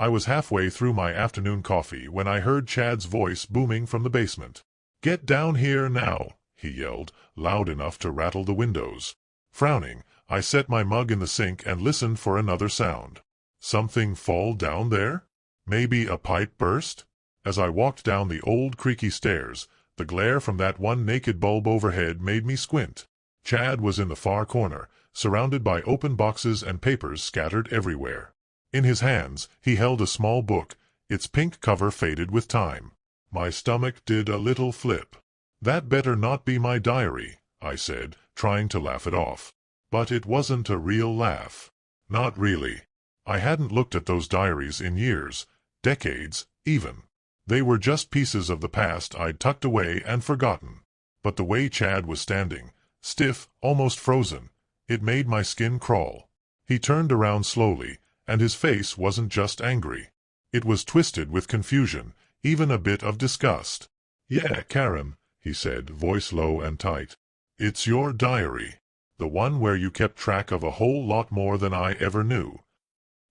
I was halfway through my afternoon coffee when I heard Chad's voice booming from the basement. "Get down here now," he yelled, loud enough to rattle the windows. Frowning, I set my mug in the sink and listened for another sound. Something fall down there? Maybe a pipe burst? As I walked down the old creaky stairs, the glare from that one naked bulb overhead made me squint. Chad was in the far corner, surrounded by open boxes and papers scattered everywhere. In his hands, he held a small book, its pink cover faded with time. My stomach did a little flip. "That better not be my diary," I said, trying to laugh it off. But it wasn't a real laugh. Not really. I hadn't looked at those diaries in years, decades, even. They were just pieces of the past I'd tucked away and forgotten. But the way Chad was standing, stiff, almost frozen, it made my skin crawl. He turned around slowly, and his face wasn't just angry. It was twisted with confusion, even a bit of disgust. "Yeah, Karen," he said, voice low and tight. "It's your diary. The one where you kept track of a whole lot more than I ever knew."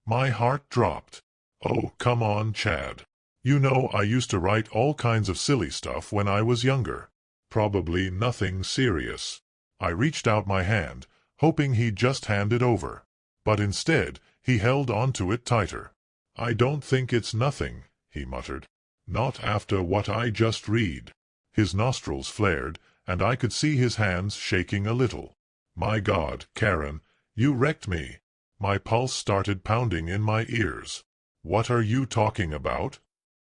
My heart dropped. "Oh, come on, Chad. You know I used to write all kinds of silly stuff when I was younger. Probably nothing serious." I reached out my hand, hoping he'd just hand it over. But instead, he held onto it tighter. "I don't think it's nothing," he muttered. "Not after what I just read." His nostrils flared, and I could see his hands shaking a little. "My God, Karen, you wrecked me." My pulse started pounding in my ears. "What are you talking about?"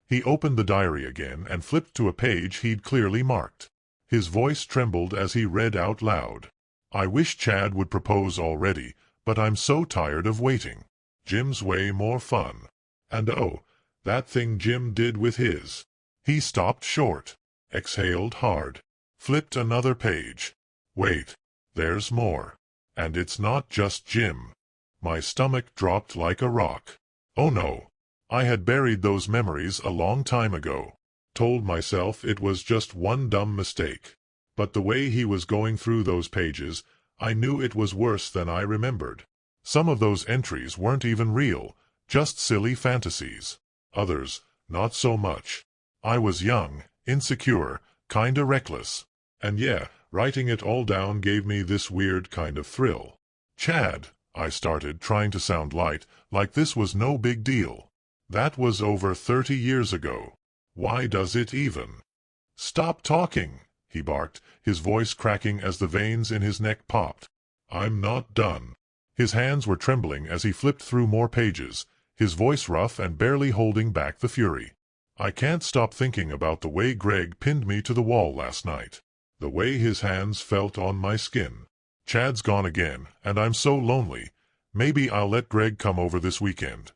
He opened the diary again and flipped to a page he'd clearly marked. His voice trembled as he read out loud. "I wish Chad would propose already, but I'm so tired of waiting. Jim's way more fun. And oh, that thing Jim did with his." He stopped short, exhaled hard, flipped another page. "Wait, there's more. And it's not just Jim." My stomach dropped like a rock. Oh no. I had buried those memories a long time ago. Told myself it was just one dumb mistake. But the way he was going through those pages, I knew it was worse than I remembered. Some of those entries weren't even real, just silly fantasies. Others, not so much. I was young, insecure, kinda reckless. And yeah, writing it all down gave me this weird kind of thrill. "Chad," I started, trying to sound light, like this was no big deal. "That was over 30 years ago. Why does it even—" "Stop talking," he barked, his voice cracking as the veins in his neck popped. "I'm not done." His hands were trembling as he flipped through more pages, his voice rough and barely holding back the fury. "I can't stop thinking about the way Greg pinned me to the wall last night. The way his hands felt on my skin. Chad's gone again, and I'm so lonely. Maybe I'll let Greg come over this weekend."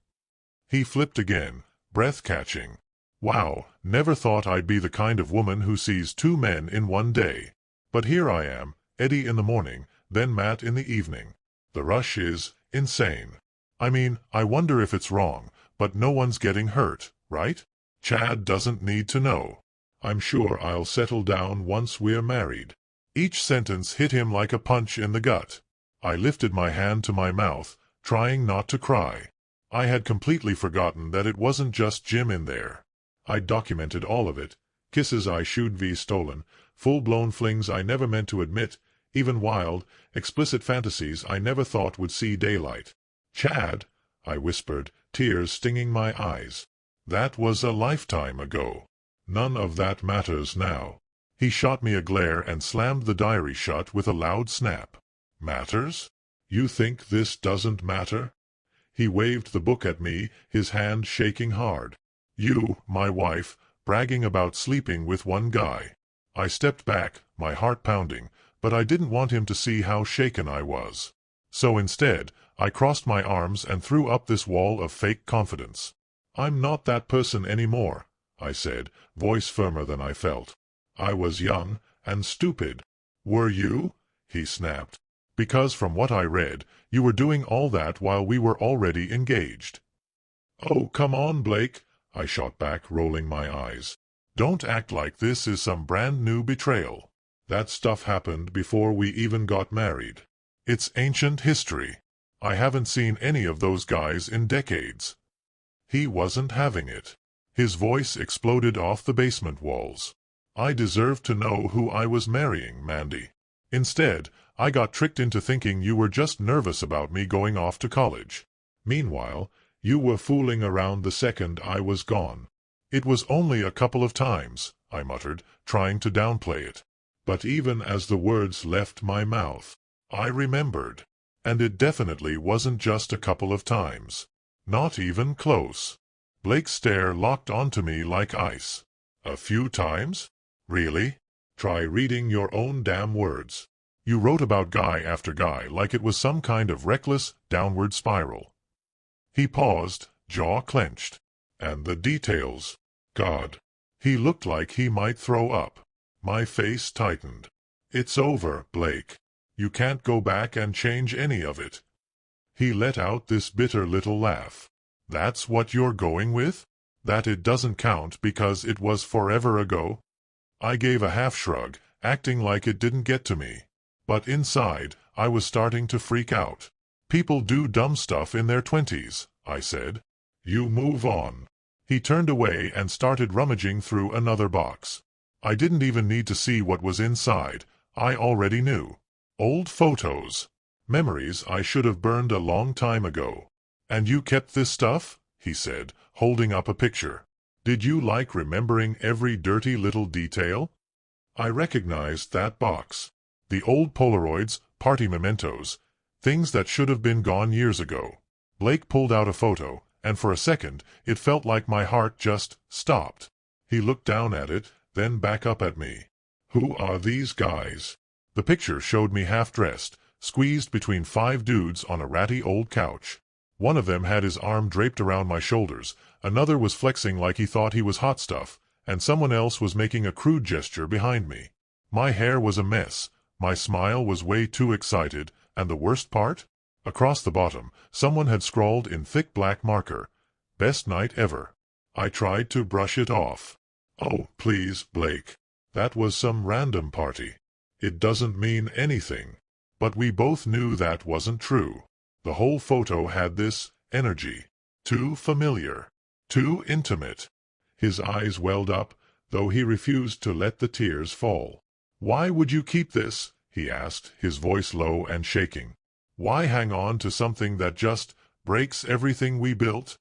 He flipped again, breath-catching. Wow, never thought I'd be the kind of woman who sees two men in one day. But here I am, Eddie in the morning, then Matt in the evening. The rush is insane. I mean, I wonder if it's wrong, but no one's getting hurt, right? Chad doesn't need to know. I'm sure I'll settle down once we're married. Each sentence hit him like a punch in the gut. I lifted my hand to my mouth, trying not to cry. I had completely forgotten that it wasn't just Jim in there. I'd documented all of it. Kisses I should have stolen, full-blown flings I never meant to admit, even wild, explicit fantasies I never thought would see daylight. "Chad," I whispered, tears stinging my eyes. "That was a lifetime ago. None of that matters now." He shot me a glare and slammed the diary shut with a loud snap. "Matters? You think this doesn't matter?" He waved the book at me, his hand shaking hard. "You, my wife, bragging about sleeping with one guy." I stepped back, my heart pounding, but I didn't want him to see how shaken I was. So instead, I crossed my arms and threw up this wall of fake confidence. "I'm not that person anymore," I said, voice firmer than I felt. "I was young and stupid." "Were you?" he snapped. "Because from what I read, you were doing all that while we were already engaged." "Oh, come on, Blake," I shot back, rolling my eyes. "Don't act like this is some brand new betrayal. That stuff happened before we even got married. It's ancient history. I haven't seen any of those guys in decades." He wasn't having it. His voice exploded off the basement walls. I deserved to know who I was marrying, Mandy. Instead, I got tricked into thinking you were just nervous about me going off to college. Meanwhile, you were fooling around the second I was gone. It was only a couple of times, I muttered, trying to downplay it. But even as the words left my mouth, I remembered. And it definitely wasn't just a couple of times. Not even close. Blake's stare locked onto me like ice. A few times? Really? Try reading your own damn words. You wrote about guy after guy like it was some kind of reckless, downward spiral. He paused, jaw clenched. And the details. God. He looked like he might throw up. My face tightened. It's over, Blake. You can't go back and change any of it. He let out this bitter little laugh. That's what you're going with? That it doesn't count because it was forever ago? I gave a half shrug, acting like it didn't get to me. But inside, I was starting to freak out. People do dumb stuff in their 20s, I said. You move on. He turned away and started rummaging through another box. I didn't even need to see what was inside. I already knew. Old photos. Memories I should have burned a long time ago. And you kept this stuff? He said, holding up a picture. Did you like remembering every dirty little detail? I recognized that box. The old Polaroids, party mementos, things that should have been gone years ago. Blake pulled out a photo, and for a second, it felt like my heart just stopped. He looked down at it, then back up at me. Who are these guys? The picture showed me half-dressed, squeezed between 5 dudes on a ratty old couch. One of them had his arm draped around my shoulders, another was flexing like he thought he was hot stuff, and someone else was making a crude gesture behind me. My hair was a mess, my smile was way too excited, and the worst part? Across the bottom, someone had scrawled in thick black marker, "Best night ever." I tried to brush it off. Oh, please, Blake. That was some random party. It doesn't mean anything. But we both knew that wasn't true. The whole photo had this energy. Too familiar. Too intimate. His eyes welled up, though he refused to let the tears fall. Why would you keep this? He asked, his voice low and shaking. Why hang on to something that just breaks everything we built?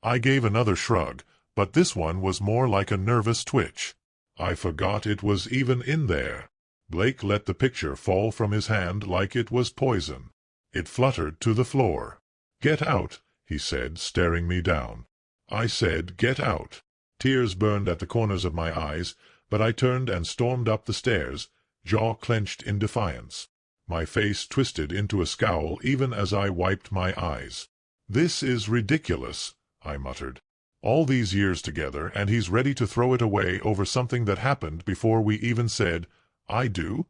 I gave another shrug, but this one was more like a nervous twitch. I forgot it was even in there. Blake let the picture fall from his hand like it was poison. It fluttered to the floor. "Get out," he said, staring me down. I said, "Get out." Tears burned at the corners of my eyes, but I turned and stormed up the stairs, jaw clenched in defiance. My face twisted into a scowl even as I wiped my eyes. "This is ridiculous," I muttered. "All these years together, and he's ready to throw it away over something that happened before we even said, 'I do'?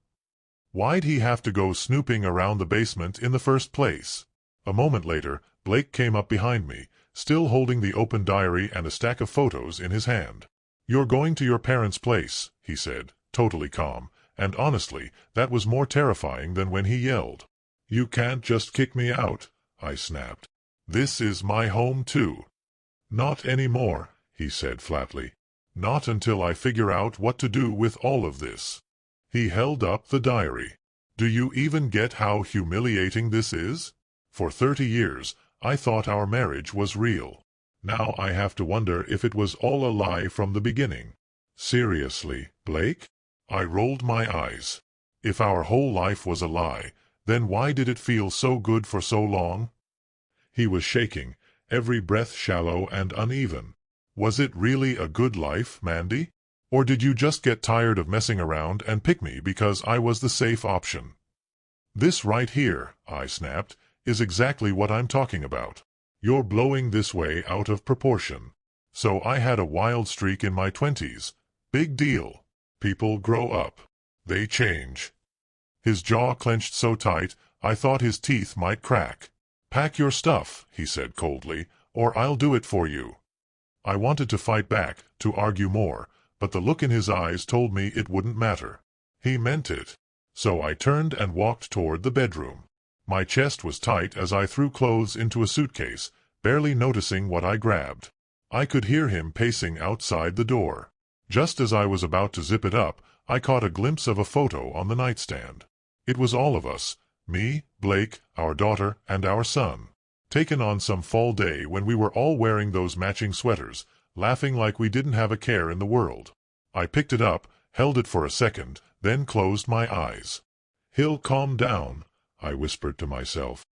Why'd he have to go snooping around the basement in the first place?" A moment later, Blake came up behind me, still holding the open diary and a stack of photos in his hand. "You're going to your parents' place," he said, totally calm, and honestly, that was more terrifying than when he yelled. "You can't just kick me out," I snapped. "This is my home too." "Not anymore," he said flatly. "Not until I figure out what to do with all of this." He held up the diary. "Do you even get how humiliating this is? For 30 years, I thought our marriage was real. Now I have to wonder if it was all a lie from the beginning." "Seriously, Blake?" I rolled my eyes. If our whole life was a lie, then why did it feel so good for so long? He was shaking, every breath shallow and uneven. "Was it really a good life, Mandy? Or did you just get tired of messing around and pick me because I was the safe option?" "This right here," I snapped, "is exactly what I'm talking about. You're blowing this way out of proportion. So I had a wild streak in my 20s. Big deal. People grow up. They change." His jaw clenched so tight, I thought his teeth might crack. "Pack your stuff," he said coldly, "or I'll do it for you." I wanted to fight back, to argue more, but the look in his eyes told me it wouldn't matter. He meant it. So I turned and walked toward the bedroom. My chest was tight as I threw clothes into a suitcase, barely noticing what I grabbed. I could hear him pacing outside the door. Just as I was about to zip it up, I caught a glimpse of a photo on the nightstand. It was all of us, me, Blake, our daughter, and our son, taken on some fall day when we were all wearing those matching sweaters, laughing like we didn't have a care in the world. I picked it up, held it for a second, then closed my eyes. "He'll calm down," I whispered to myself.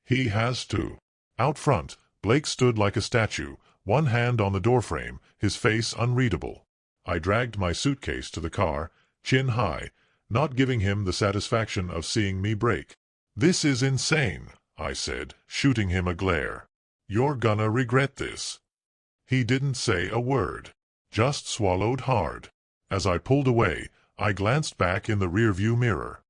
"He has to." Out front, Blake stood like a statue, one hand on the doorframe, his face unreadable. I dragged my suitcase to the car, chin high, not giving him the satisfaction of seeing me break. "This is insane," I said, shooting him a glare. "You're gonna regret this." He didn't say a word, just swallowed hard. As I pulled away, I glanced back in the rearview mirror.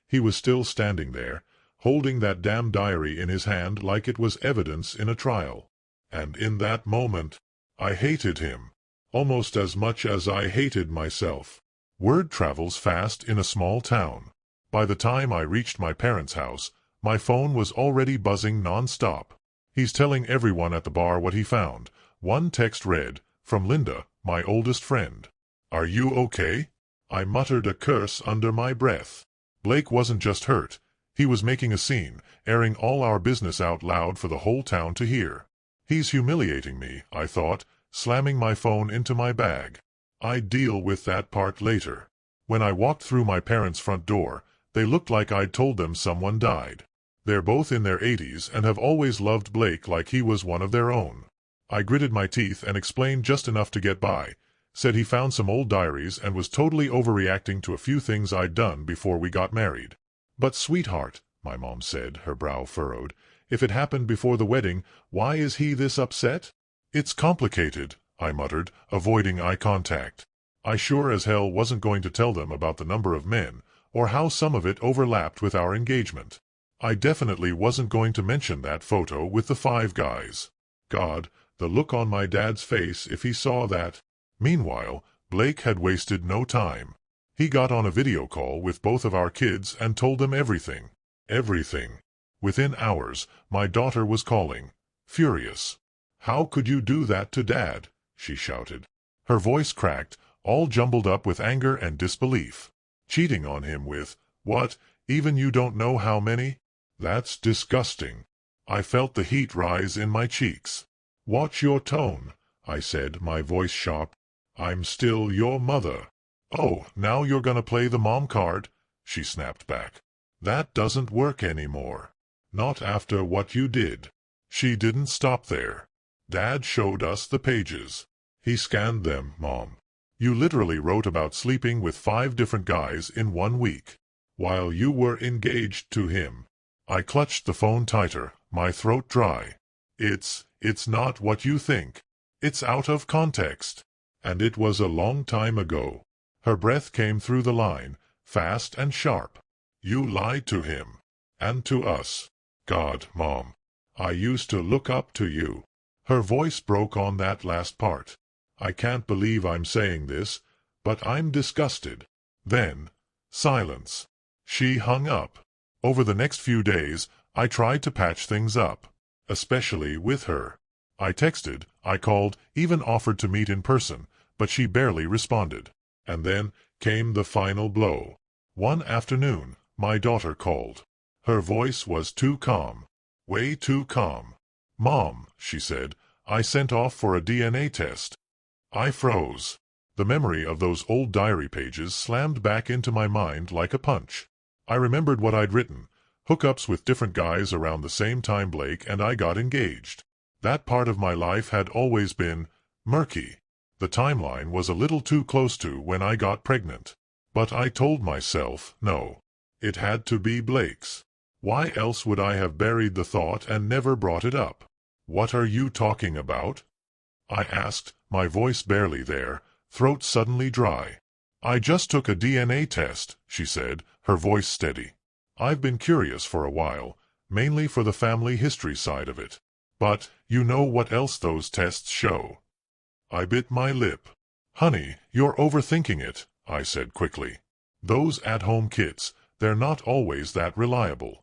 He was still standing there, holding that damn diary in his hand like it was evidence in a trial. And in that moment, I hated him, almost as much as I hated myself. Word travels fast in a small town. By the time I reached my parents' house, my phone was already buzzing non-stop. "He's telling everyone at the bar what he found," one text read, from Linda, my oldest friend. "Are you okay?" I muttered a curse under my breath. Blake wasn't just hurt. He was making a scene, airing all our business out loud for the whole town to hear. "He's humiliating me," I thought, slamming my phone into my bag. "I'd deal with that part later." When I walked through my parents' front door, they looked like I'd told them someone died. They're both in their 80s and have always loved Blake like he was one of their own. I gritted my teeth and explained just enough to get by, said he found some old diaries and was totally overreacting to a few things I'd done before we got married. "But sweetheart," my mom said, her brow furrowed, "if it happened before the wedding, why is he this upset?" "It's complicated," I muttered, avoiding eye contact. I sure as hell wasn't going to tell them about the number of men, or how some of it overlapped with our engagement. I definitely wasn't going to mention that photo with the 5 guys. God, the look on my dad's face if he saw that. Meanwhile, Blake had wasted no time. He got on a video call with both of our kids and told them everything. Everything. Within hours, my daughter was calling, furious. "How could you do that to Dad?" she shouted. Her voice cracked, all jumbled up with anger and disbelief. "Cheating on him with, what, even you don't know how many? That's disgusting." I felt the heat rise in my cheeks. "Watch your tone," I said, my voice sharp. "I'm still your mother." "Oh, now you're gonna play the mom card?" she snapped back. "That doesn't work anymore. Not after what you did." She didn't stop there. "Dad showed us the pages. He scanned them, Mom. You literally wrote about sleeping with 5 different guys in 1 week, while you were engaged to him." I clutched the phone tighter, my throat dry. It's not what you think. It's out of context. And it was a long time ago." Her breath came through the line, fast and sharp. "You lied to him. And to us. God, Mom. I used to look up to you." Her voice broke on that last part. "I can't believe I'm saying this, but I'm disgusted." Then, silence. She hung up. Over the next few days, I tried to patch things up, especially with her. I texted, I called, even offered to meet in person, but she barely responded. And then came the final blow. One afternoon, my daughter called. Her voice was too calm. Way too calm. "Mom," she said, "I sent off for a DNA test." I froze. The memory of those old diary pages slammed back into my mind like a punch. I remembered what I'd written, hookups with different guys around the same time Blake and I got engaged. That part of my life had always been murky. The timeline was a little too close to when I got pregnant. But I told myself, no. It had to be Blake's. Why else would I have buried the thought and never brought it up? "What are you talking about?" I asked, my voice barely there, throat suddenly dry. "I just took a DNA test," she said, her voice steady. "I've been curious for a while, mainly for the family history side of it. But you know what else those tests show." I bit my lip. "Honey, you're overthinking it," I said quickly. "Those at-home kits, they're not always that reliable."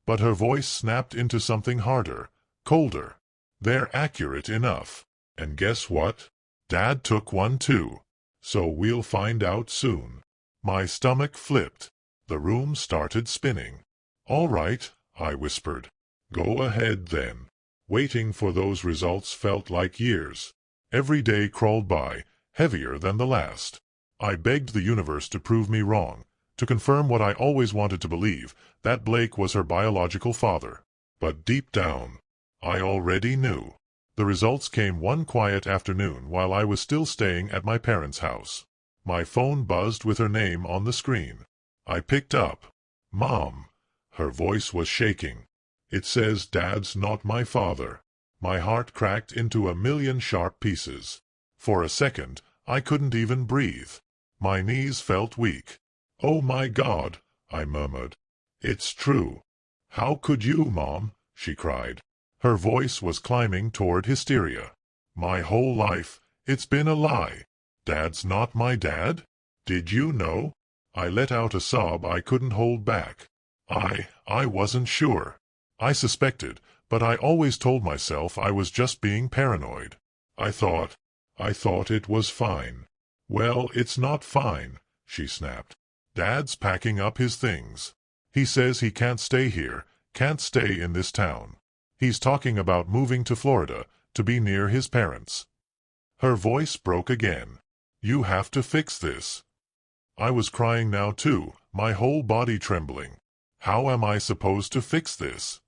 But her voice snapped into something harder, colder. "They're accurate enough. And guess what? Dad took one too. So we'll find out soon. My stomach flipped. The room started spinning. All right, I whispered. Go ahead then. Waiting for those results felt like years. Every day crawled by, heavier than the last. I begged the universe to prove me wrong, to confirm what I always wanted to believe, that Blake was her biological father. But deep down, I already knew. The results came one quiet afternoon while I was still staying at my parents' house. My phone buzzed with her name on the screen. I picked up. Mom. Her voice was shaking. It says Dad's not my father. My heart cracked into a million sharp pieces. For a second, I couldn't even breathe. My knees felt weak. Oh my God, I murmured. It's true. How could you, Mom? She cried. Her voice was climbing toward hysteria. My whole life, it's been a lie. Dad's not my dad? Did you know? I let out a sob I couldn't hold back. I wasn't sure. I suspected, but I always told myself I was just being paranoid. I thought it was fine. Well, it's not fine, she snapped. Dad's packing up his things. He says he can't stay here, can't stay in this town. He's talking about moving to Florida, to be near his parents. Her voice broke again. You have to fix this. I was crying now too, my whole body trembling. How am I supposed to fix this?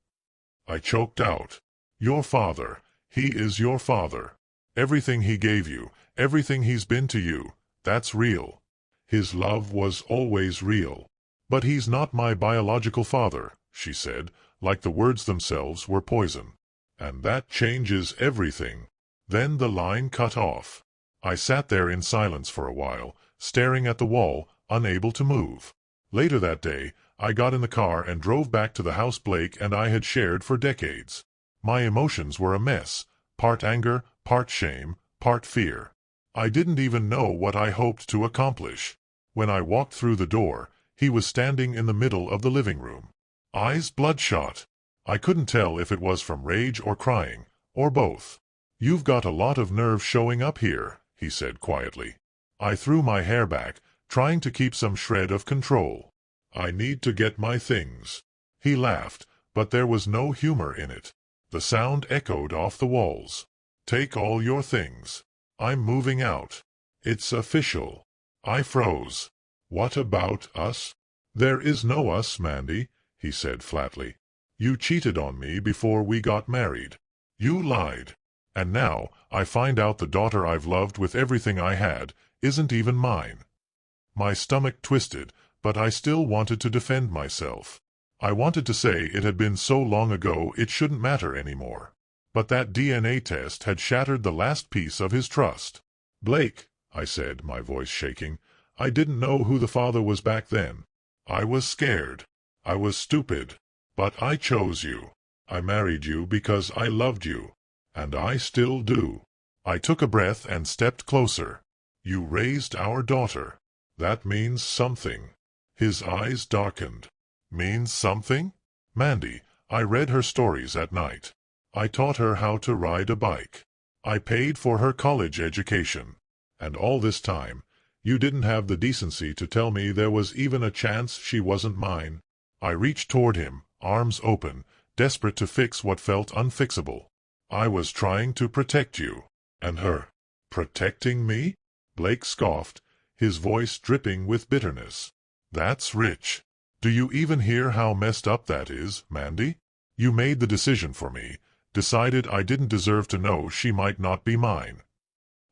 I choked out. Your father. He is your father. Everything he gave you, everything he's been to you, that's real. His love was always real. But he's not my biological father, she said, like the words themselves were poison. And that changes everything. Then the line cut off. I sat there in silence for a while, staring at the wall, unable to move. Later that day, I got in the car and drove back to the house Blake and I had shared for decades. My emotions were a mess, part anger, part shame, part fear. I didn't even know what I hoped to accomplish. When I walked through the door, he was standing in the middle of the living room. Eyes bloodshot. I couldn't tell if it was from rage or crying, or both. You've got a lot of nerve showing up here, he said quietly. I threw my hair back, trying to keep some shred of control. I need to get my things. He laughed, but there was no humor in it. The sound echoed off the walls. Take all your things. I'm moving out. It's official. I froze. What about us? There is no us, Mandy, he said flatly. You cheated on me before we got married. You lied. And now, I find out the daughter I've loved with everything I had isn't even mine. My stomach twisted, but I still wanted to defend myself. I wanted to say it had been so long ago it shouldn't matter anymore. But that DNA test had shattered the last piece of his trust. Blake, I said, my voice shaking, I didn't know who the father was back then. I was scared. I was stupid. But I chose you. I married you because I loved you. And I still do. I took a breath and stepped closer. You raised our daughter. That means something. His eyes darkened. Means something? Mandy, I read her stories at night. I taught her how to ride a bike. I paid for her college education. And all this time, you didn't have the decency to tell me there was even a chance she wasn't mine. I reached toward him, arms open, desperate to fix what felt unfixable. I was trying to protect you. And her. Protecting me? Blake scoffed, his voice dripping with bitterness. That's rich. Do you even hear how messed up that is, Mandy? You made the decision for me, decided I didn't deserve to know she might not be mine.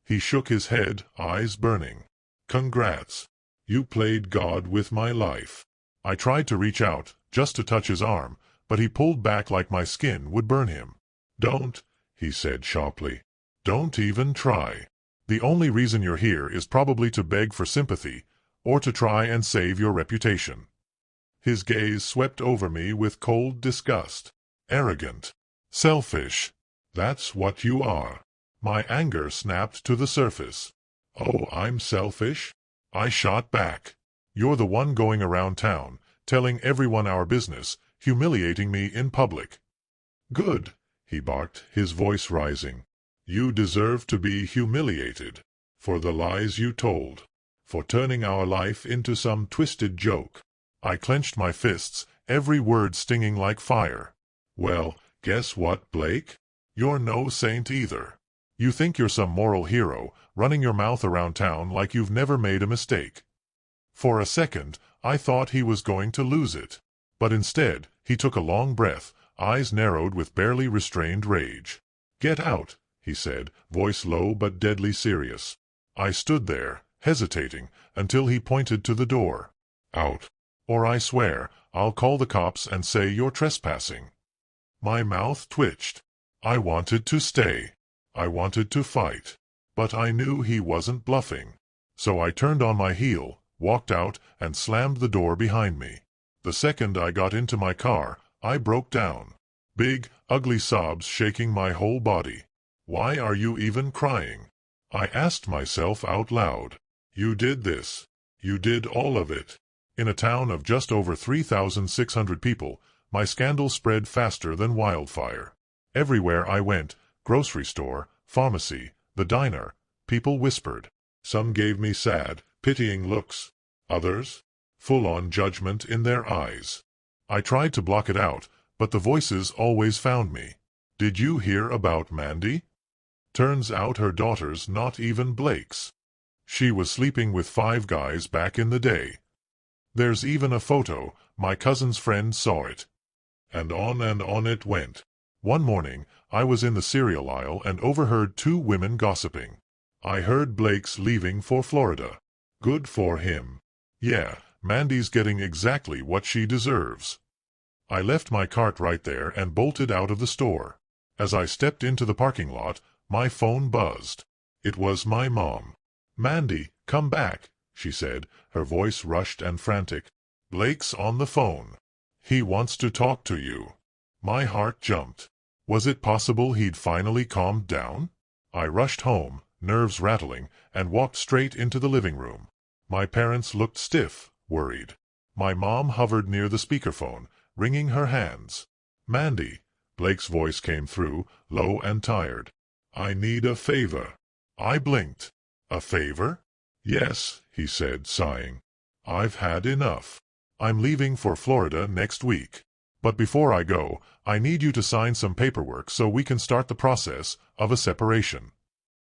He shook his head, eyes burning. Congrats. You played God with my life. I tried to reach out, just to touch his arm, but he pulled back like my skin would burn him. Don't, he said sharply. Don't even try. The only reason you're here is probably to beg for sympathy, or to try and save your reputation. His gaze swept over me with cold disgust. Arrogant. Selfish. That's what you are. My anger snapped to the surface. Oh, I'm selfish? I shot back. You're the one going around town, telling everyone our business, humiliating me in public. Good, he barked, his voice rising. You deserve to be humiliated. For the lies you told. For turning our life into some twisted joke. I clenched my fists, every word stinging like fire. Well, guess what, Blake? You're no saint either. You think you're some moral hero, running your mouth around town like you've never made a mistake. For a second, I thought he was going to lose it. But instead, he took a long breath, eyes narrowed with barely restrained rage. "Get out," he said, voice low but deadly serious. I stood there, hesitating, until he pointed to the door. "Out. Or I swear, I'll call the cops and say you're trespassing." My mouth twitched. I wanted to stay. I wanted to fight. But I knew he wasn't bluffing. So I turned on my heel, walked out, and slammed the door behind me. The second I got into my car, I broke down. Big, ugly sobs shaking my whole body. "Why are you even crying?" I asked myself out loud. You did this. You did all of it. In a town of just over 3,600 people, my scandal spread faster than wildfire. Everywhere I went, grocery store, pharmacy, the diner, people whispered. Some gave me sad, pitying looks. Others, full-on judgment in their eyes. I tried to block it out, but the voices always found me. "Did you hear about Mandy? Turns out her daughter's not even Blake's. She was sleeping with 5 guys back in the day. There's even a photo, my cousin's friend saw it." And on it went. One morning, I was in the cereal aisle and overheard 2 women gossiping. I heard Blake's leaving for Florida. Good for him. Yeah, Mandy's getting exactly what she deserves. I left my cart right there and bolted out of the store. As I stepped into the parking lot, my phone buzzed. It was my mom. "Mandy, come back," she said, her voice rushed and frantic. "Blake's on the phone. He wants to talk to you." My heart jumped. Was it possible he'd finally calmed down? I rushed home, nerves rattling, and walked straight into the living room. My parents looked stiff, worried. My mom hovered near the speakerphone, wringing her hands. "Mandy," Blake's voice came through, low and tired. "I need a favor." I blinked. "A favor?" "Yes," he said, sighing. "I've had enough. I'm leaving for Florida next week. But before I go, I need you to sign some paperwork so we can start the process of a separation."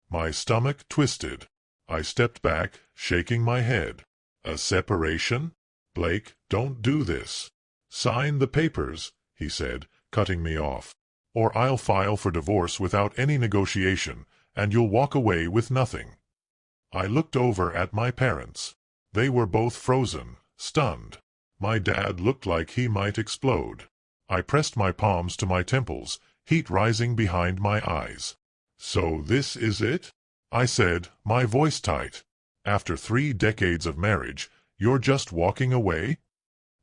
My stomach twisted. I stepped back, shaking my head. "A separation? Blake, don't do this." "Sign the papers," he said, cutting me off. "Or I'll file for divorce without any negotiation, and you'll walk away with nothing." I looked over at my parents. They were both frozen, stunned. My dad looked like he might explode. I pressed my palms to my temples, heat rising behind my eyes. "So this is it?" I said, my voice tight. "After 3 decades of marriage, you're just walking away?"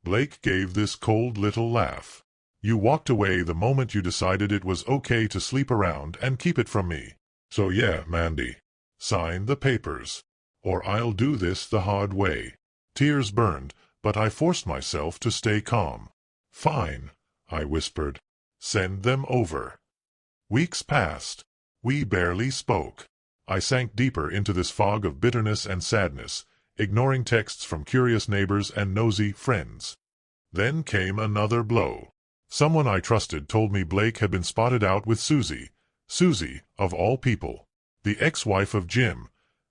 Blake gave this cold little laugh. "You walked away the moment you decided it was okay to sleep around and keep it from me. So yeah, Mandy. Sign the papers. Or I'll do this the hard way." Tears burned, but I forced myself to stay calm. "Fine," I whispered. "Send them over." Weeks passed. We barely spoke. I sank deeper into this fog of bitterness and sadness, ignoring texts from curious neighbors and nosy friends. Then came another blow. Someone I trusted told me Blake had been spotted out with Susie. Susie, of all people. The ex-wife of Jim.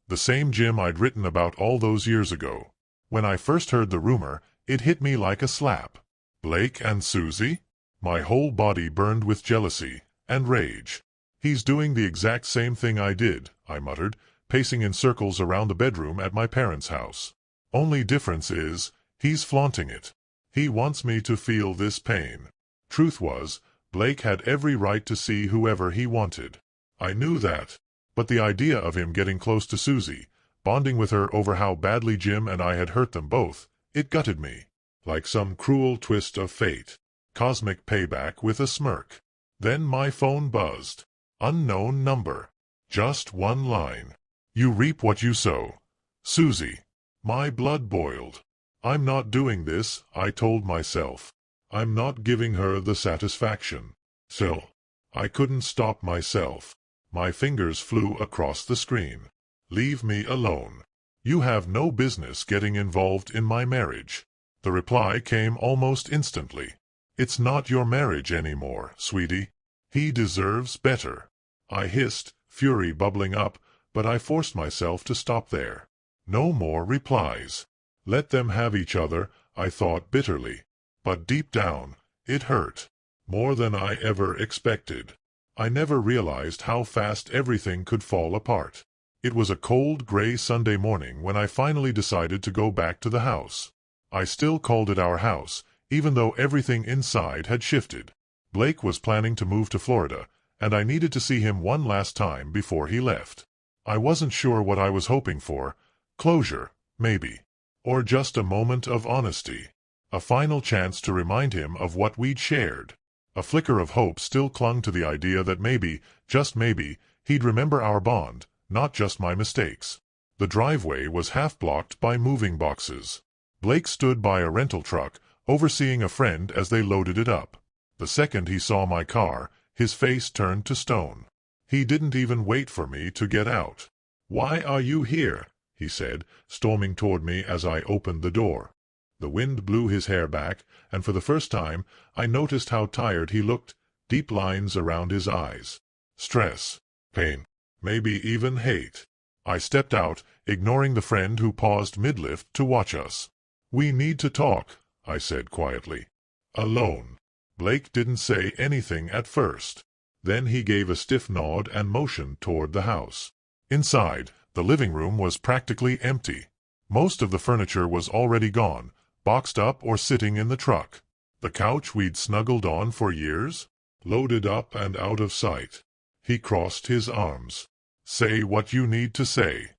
The same Jim I'd written about all those years ago. When I first heard the rumor, it hit me like a slap. Blake and Susie? My whole body burned with jealousy and rage. "He's doing the exact same thing I did," I muttered, pacing in circles around the bedroom at my parents' house. "Only difference is, he's flaunting it. He wants me to feel this pain." Truth was, Blake had every right to see whoever he wanted. I knew that. But the idea of him getting close to Susie, bonding with her over how badly Jim and I had hurt them both, it gutted me. Like some cruel twist of fate. Cosmic payback with a smirk. Then my phone buzzed. Unknown number. Just one line. "You reap what you sow." Susie. My blood boiled. "I'm not doing this," I told myself. "I'm not giving her the satisfaction." Still, I couldn't stop myself. My fingers flew across the screen. "Leave me alone. You have no business getting involved in my marriage." The reply came almost instantly. "It's not your marriage anymore, sweetie. He deserves better." I hissed, fury bubbling up, but I forced myself to stop there. No more replies. Let them have each other, I thought bitterly. But deep down, it hurt. More than I ever expected. I never realized how fast everything could fall apart. It was a cold, gray Sunday morning when I finally decided to go back to the house. I still called it our house, even though everything inside had shifted. Blake was planning to move to Florida, and I needed to see him one last time before he left. I wasn't sure what I was hoping for. Closure, maybe. Or just a moment of honesty. A final chance to remind him of what we'd shared. A flicker of hope still clung to the idea that maybe, just maybe, he'd remember our bond, not just my mistakes. The driveway was half-blocked by moving boxes. Blake stood by a rental truck, overseeing a friend as they loaded it up. The second he saw my car, his face turned to stone. He didn't even wait for me to get out. "Why are you here?" he said, storming toward me as I opened the door. The wind blew his hair back, and for the first time I noticed how tired he looked, deep lines around his eyes. Stress, pain, maybe even hate. I stepped out, ignoring the friend who paused mid-lift to watch us. "We need to talk," I said quietly. "Alone." Blake didn't say anything at first. Then he gave a stiff nod and motioned toward the house. Inside, the living room was practically empty. Most of the furniture was already gone, boxed up or sitting in the truck. The couch we'd snuggled on for years, loaded up and out of sight. He crossed his arms. "Say what you need to say."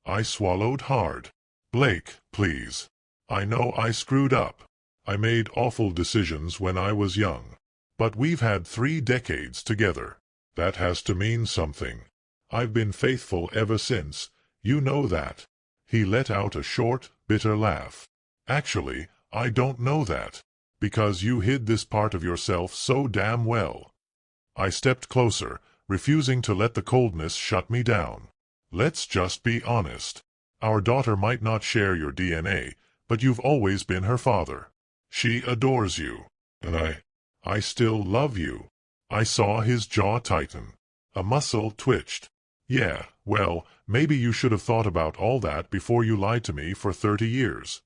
I swallowed hard. "Blake, please. I know I screwed up. I made awful decisions when I was young. But we've had 3 decades together. That has to mean something. I've been faithful ever since. You know that." He let out a short, bitter laugh. "Actually, I don't know that. Because you hid this part of yourself so damn well." I stepped closer, refusing to let the coldness shut me down. "Let's just be honest. Our daughter might not share your DNA, but you've always been her father. She adores you. And I still love you." I saw his jaw tighten. A muscle twitched. "Yeah, well, maybe you should have thought about all that before you lied to me for 30 years.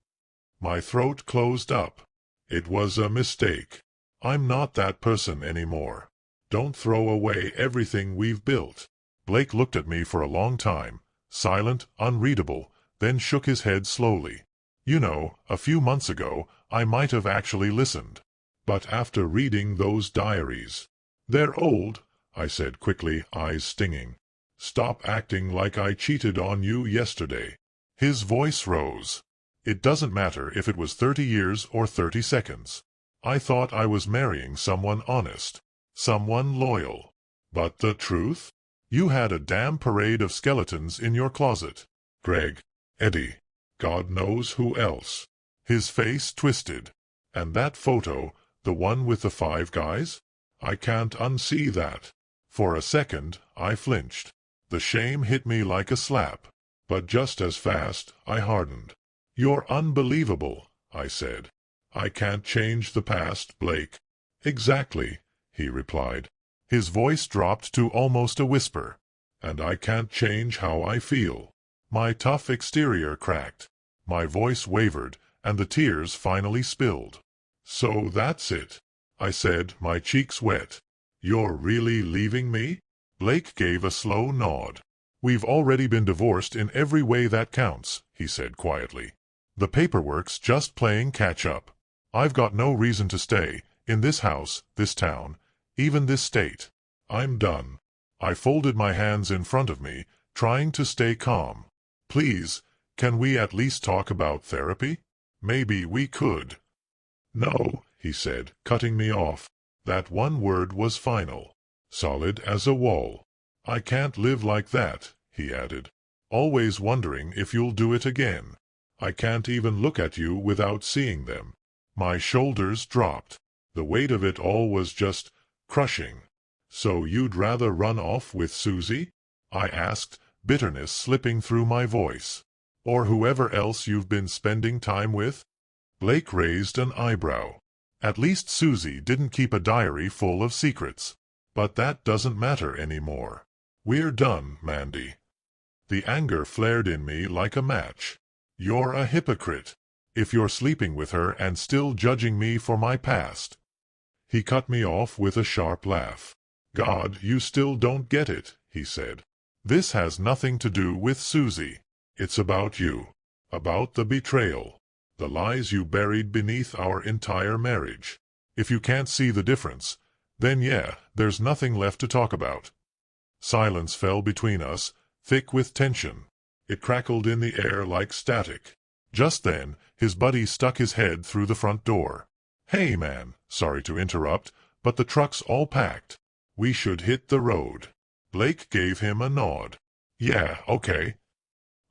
My throat closed up. "It was a mistake. I'm not that person anymore. Don't throw away everything we've built." Blake looked at me for a long time, silent, unreadable, then shook his head slowly. "You know, a few months ago, I might have actually listened. But after reading those diaries—" "They're old," I said quickly, eyes stinging. "Stop acting like I cheated on you yesterday." His voice rose. "It doesn't matter if it was 30 years or 30 seconds. I thought I was marrying someone honest, someone loyal. But the truth? You had a damn parade of skeletons in your closet. Greg, Eddie, God knows who else." His face twisted. "And that photo, the one with the 5 guys? I can't unsee that." For a second, I flinched. The shame hit me like a slap. But just as fast, I hardened. "You're unbelievable," I said. "I can't change the past, Blake." "Exactly," he replied. His voice dropped to almost a whisper. "And I can't change how I feel." My tough exterior cracked. My voice wavered, and the tears finally spilled. "So that's it," I said, my cheeks wet. "You're really leaving me?" Blake gave a slow nod. "We've already been divorced in every way that counts," he said quietly. "The paperwork's just playing catch-up. I've got no reason to stay, in this house, this town, even this state. I'm done." I folded my hands in front of me, trying to stay calm. "Please, can we at least talk about therapy? Maybe we could." "No," he said, cutting me off. That one word was final. Solid as a wall. "I can't live like that," he added. "Always wondering if you'll do it again. I can't even look at you without seeing them." My shoulders dropped. The weight of it all was just crushing. So you'd rather run off with Susie? I asked, bitterness slipping through my voice. Or whoever else you've been spending time with? Blake raised an eyebrow. At least Susie didn't keep a diary full of secrets. But that doesn't matter anymore. We're done, Mandy. The anger flared in me like a match. You're a hypocrite. If you're sleeping with her and still judging me for my past. He cut me off with a sharp laugh. God, you still don't get it, he said. This has nothing to do with Susie. It's about you. About the betrayal. The lies you buried beneath our entire marriage. If you can't see the difference, then yeah, there's nothing left to talk about. Silence fell between us, thick with tension. It crackled in the air like static. Just then, his buddy stuck his head through the front door. Hey man, sorry to interrupt, but the truck's all packed. We should hit the road. Blake gave him a nod. Yeah, okay.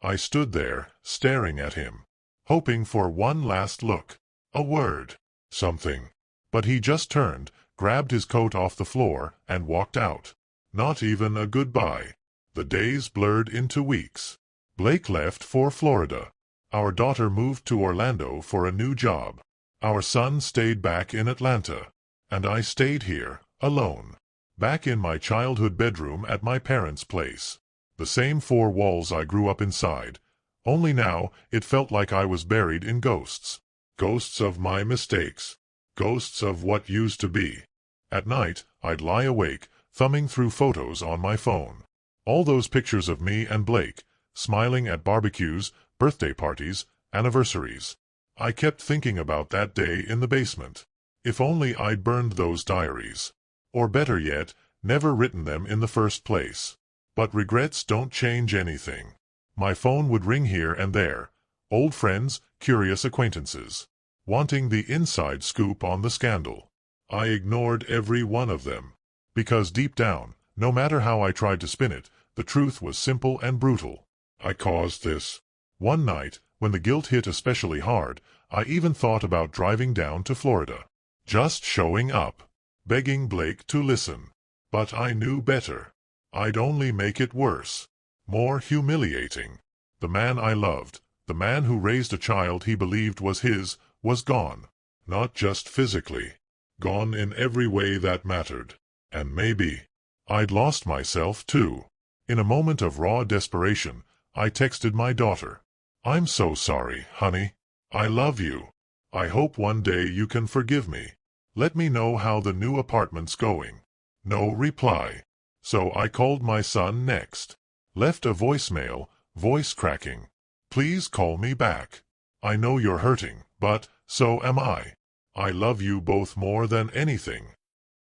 I stood there, staring at him, hoping for one last look, a word, something. But he just turned, grabbed his coat off the floor, and walked out. Not even a goodbye. The days blurred into weeks. Blake left for Florida. Our daughter moved to Orlando for a new job. Our son stayed back in Atlanta. And I stayed here, alone. Back in my childhood bedroom at my parents' place. The same four walls I grew up inside. Only now, it felt like I was buried in ghosts. Ghosts of my mistakes. Ghosts of what used to be. At night, I'd lie awake, thumbing through photos on my phone. All those pictures of me and Blake, smiling at barbecues, birthday parties, anniversaries. I kept thinking about that day in the basement. If only I'd burned those diaries. Or better yet, never written them in the first place. But regrets don't change anything. My phone would ring here and there. Old friends, curious acquaintances. Wanting the inside scoop on the scandal. I ignored every one of them. Because deep down, no matter how I tried to spin it, the truth was simple and brutal. I caused this. One night, when the guilt hit especially hard, I even thought about driving down to Florida. Just showing up. Begging Blake to listen. But I knew better. I'd only make it worse. More humiliating. The man I loved, the man who raised a child he believed was his, was gone. Not just physically. Gone in every way that mattered. And maybe I'd lost myself too. In a moment of raw desperation, I texted my daughter. I'm so sorry, honey. I love you. I hope one day you can forgive me. Let me know how the new apartment's going. No reply. So I called my son next. Left a voicemail, voice cracking. Please call me back. I know you're hurting, but so am I. I love you both more than anything.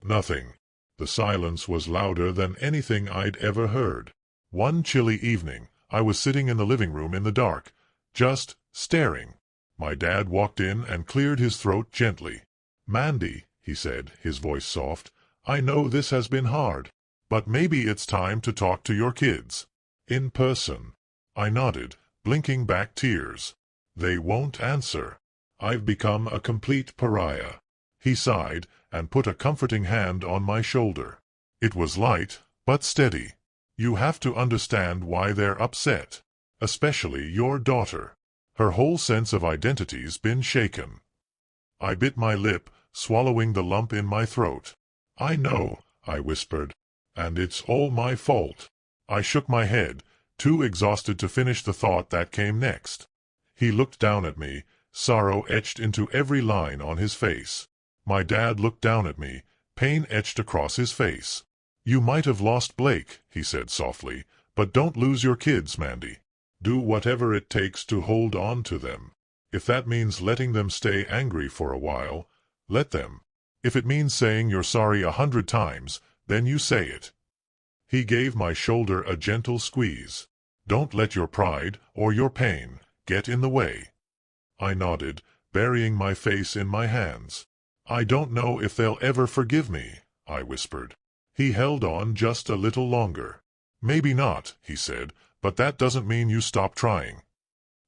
Nothing. The silence was louder than anything I'd ever heard. One chilly evening, I was sitting in the living room in the dark, just staring. My dad walked in and cleared his throat gently. Mandy, he said, his voice soft, I know this has been hard, but maybe it's time to talk to your kids. In person. I nodded, blinking back tears. They won't answer. I've become a complete pariah. He sighed and put a comforting hand on my shoulder. It was light, but steady. You have to understand why they're upset. Especially your daughter. Her whole sense of identity's been shaken. I bit my lip, swallowing the lump in my throat. I know, I whispered. And it's all my fault. I shook my head, too exhausted to finish the thought that came next. He looked down at me, sorrow etched into every line on his face. My dad looked down at me, pain etched across his face. You might have lost Blake, he said softly, but don't lose your kids, Mandy. Do whatever it takes to hold on to them. If that means letting them stay angry for a while, let them. If it means saying you're sorry 100 times, then you say it. He gave my shoulder a gentle squeeze. Don't let your pride, or your pain, get in the way. I nodded, burying my face in my hands. I don't know if they'll ever forgive me, I whispered. He held on just a little longer. Maybe not, he said, but that doesn't mean you stop trying.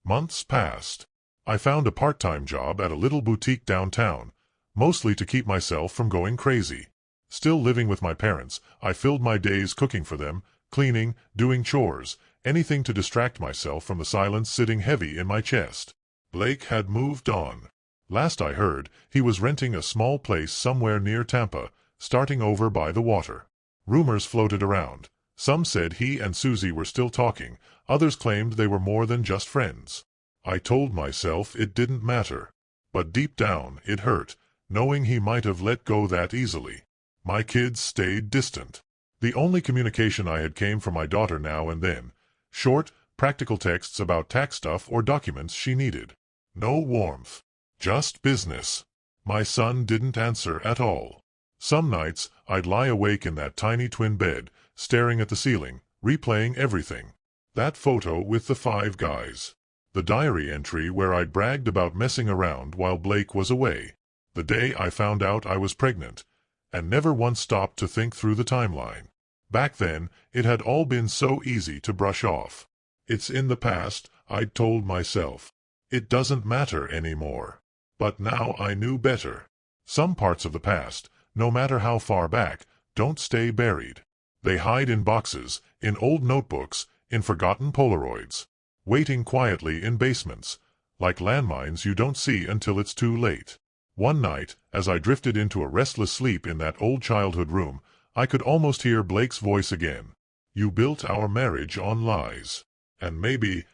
Months passed. I found a part-time job at a little boutique downtown, mostly to keep myself from going crazy. Still living with my parents, I filled my days cooking for them, cleaning, doing chores, anything to distract myself from the silence sitting heavy in my chest. Blake had moved on. Last I heard, he was renting a small place somewhere near Tampa, starting over by the water. Rumors floated around. Some said he and Susie were still talking, others claimed they were more than just friends. I told myself it didn't matter. But deep down, it hurt, knowing he might have let go that easily. My kids stayed distant. The only communication I had came from my daughter now and then. Short, practical texts about tax stuff or documents she needed. No warmth. Just business. My son didn't answer at all. Some nights, I'd lie awake in that tiny twin bed, staring at the ceiling, replaying everything. That photo with the 5 guys. The diary entry where I'd bragged about messing around while Blake was away. The day I found out I was pregnant, and never once stopped to think through the timeline. Back then, it had all been so easy to brush off. It's in the past, I'd told myself. It doesn't matter anymore. But now I knew better. Some parts of the past, no matter how far back, don't stay buried. They hide in boxes, in old notebooks, in forgotten Polaroids, waiting quietly in basements, like landmines you don't see until it's too late. One night, as I drifted into a restless sleep in that old childhood room, I could almost hear Blake's voice again. You built our marriage on lies. And maybe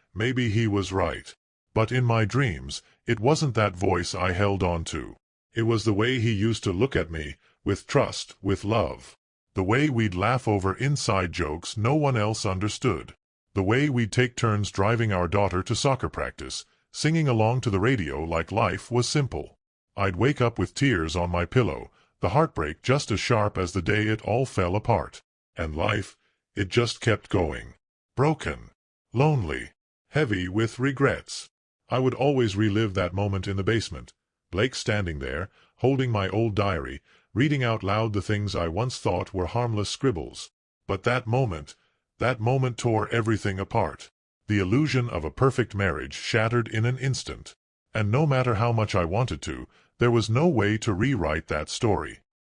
he was right. But in my dreams, it wasn't that voice I held on to. It was the way he used to look at me, with trust, with love. The way we'd laugh over inside jokes no one else understood. The way we'd take turns driving our daughter to soccer practice, singing along to the radio like life was simple. I'd wake up with tears on my pillow, the heartbreak just as sharp as the day it all fell apart. And life, it just kept going. Broken. Lonely. Heavy with regrets. I would always relive that moment in the basement. Blake standing there, holding my old diary, reading out loud the things I once thought were harmless scribbles. But that moment tore everything apart. The illusion of a perfect marriage shattered in an instant. And no matter how much I wanted to, there was no way to rewrite that story.